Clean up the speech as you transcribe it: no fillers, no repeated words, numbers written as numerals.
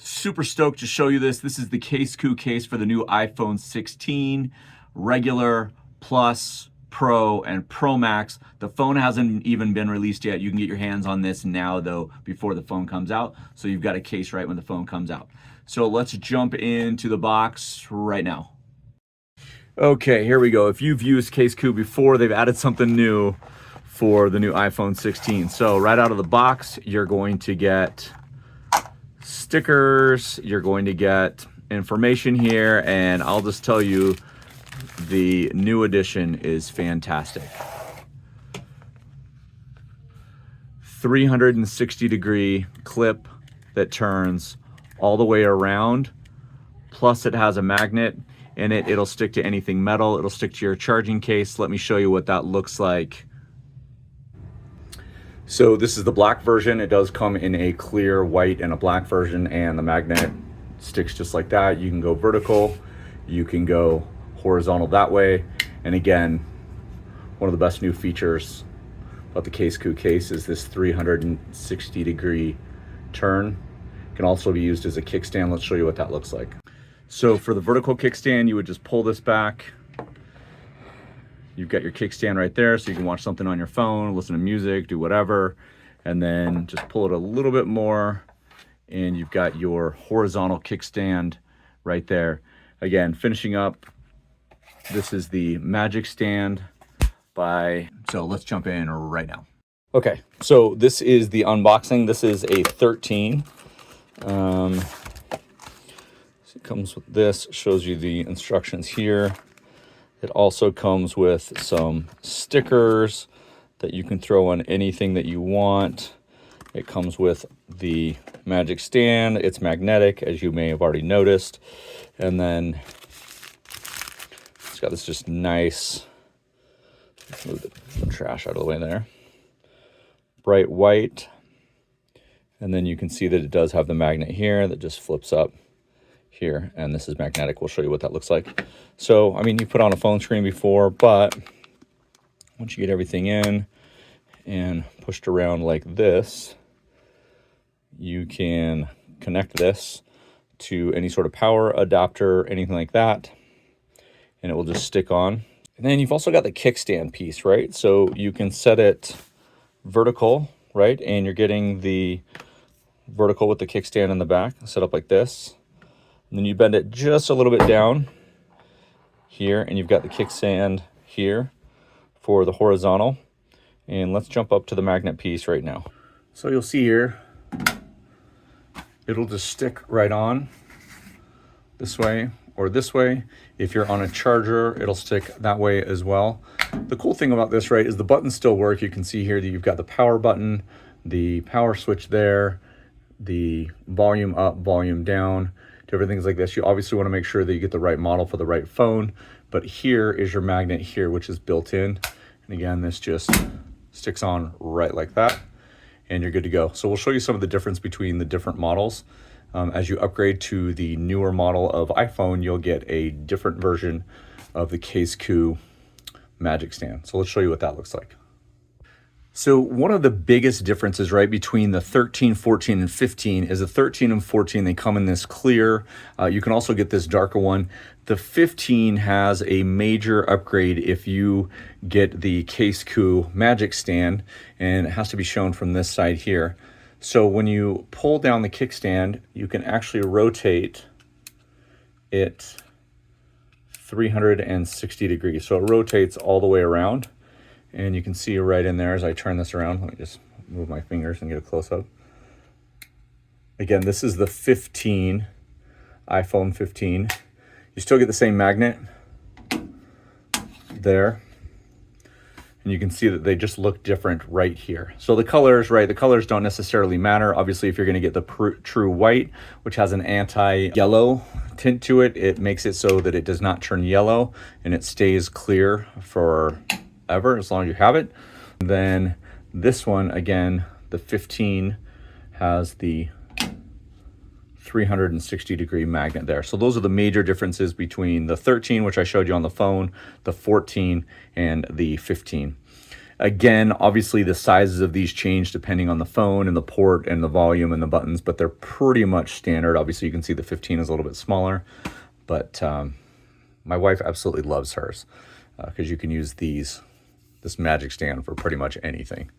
Super stoked to show you this. This is the CASEKOO case for the new iPhone 16, regular, plus, Pro, and Pro Max. The phone hasn't even been released yet. You can get your hands on this now, though, before the phone comes out. So you've got a case right when the phone comes out. So let's jump into the box right now. Okay, here we go. If you've used CASEKOO before, they've added something new for the new iPhone 16. So right out of the box, you're going to get stickers, you're going to get information here, and I'll just tell you the new edition is fantastic. 360-degree clip that turns all the way around, plus it has a magnet in it. It'll stick to anything metal, it'll stick to your charging case. Let me show you what that looks like. So this is the black version. It does come in a clear white and a black version, and the magnet sticks just like that. You can go vertical, you can go horizontal that way. And again, one of the best new features about the CASEKOO case is this 360-degree turn. It can also be used as a kickstand. Let's show you what that looks like. So for the vertical kickstand, you would just pull this back. You've got your kickstand right there, so you can watch something on your phone, listen to music, do whatever, and then just pull it a little bit more, and you've got your horizontal kickstand right there. Again, finishing up, this is the Magic Stand so let's jump in right now. Okay, so this is the unboxing. This is a 13. So it comes with this, shows you the instructions here. It also comes with some stickers that you can throw on anything that you want. It comes with the Magic Stand. It's magnetic, as you may have already noticed. And then it's got this just nice, let's move the trash out of the way there, bright white. And then you can see that it does have the magnet here that just flips up here, and this is magnetic. We'll show you what that looks like. So, I mean, you put on a phone screen before, but once you get everything in and pushed around like this, you can connect this to any sort of power adapter, anything like that, and it will just stick on. And then you've also got the kickstand piece, right? So you can set it vertical, right? And you're getting the vertical with the kickstand in the back, set up like this. And then you bend it just a little bit down here, and you've got the kickstand here for the horizontal. And let's jump up to the magnet piece right now. So you'll see here, it'll just stick right on this way or this way. If you're on a charger, it'll stick that way as well. The cool thing about this, right, is the buttons still work. You can see here that you've got the power button, the power switch there, the volume up, volume down, different things like this. You obviously want to make sure that you get the right model for the right phone, but here is your magnet here, which is built in. And again, this just sticks on right like that, and you're good to go. So we'll show you some of the difference between the different models. As you upgrade to the newer model of iPhone, you'll get a different version of the CASEKOO Magic Stand. So let's show you what that looks like. So one of the biggest differences, right, between the 13, 14, and 15 is the 13 and 14, they come in this clear. You can also get this darker one. The 15 has a major upgrade if you get the CASEKOO Magic Stand, and it has to be shown from this side here. So when you pull down the kickstand, you can actually rotate it 360 degrees. So it rotates all the way around. And you can see right in there as I turn this around. Let me just move my fingers and get a close-up. Again, this is the 15, iPhone 15. You still get the same magnet there. And you can see that they just look different right here. So the colors, right, the colors don't necessarily matter. Obviously, if you're gonna get the true white, which has an anti-yellow tint to it, it makes it so that it does not turn yellow and it stays clear for ever, as long as you have it. Then this one, again, the 15 has the 360-degree magnet there. So those are the major differences between the 13, which I showed you on the phone, the 14, and the 15. Again, obviously the sizes of these change depending on the phone and the port and the volume and the buttons, but they're pretty much standard. Obviously you can see the 15 is a little bit smaller, but my wife absolutely loves hers because you can use this magic stand for pretty much anything.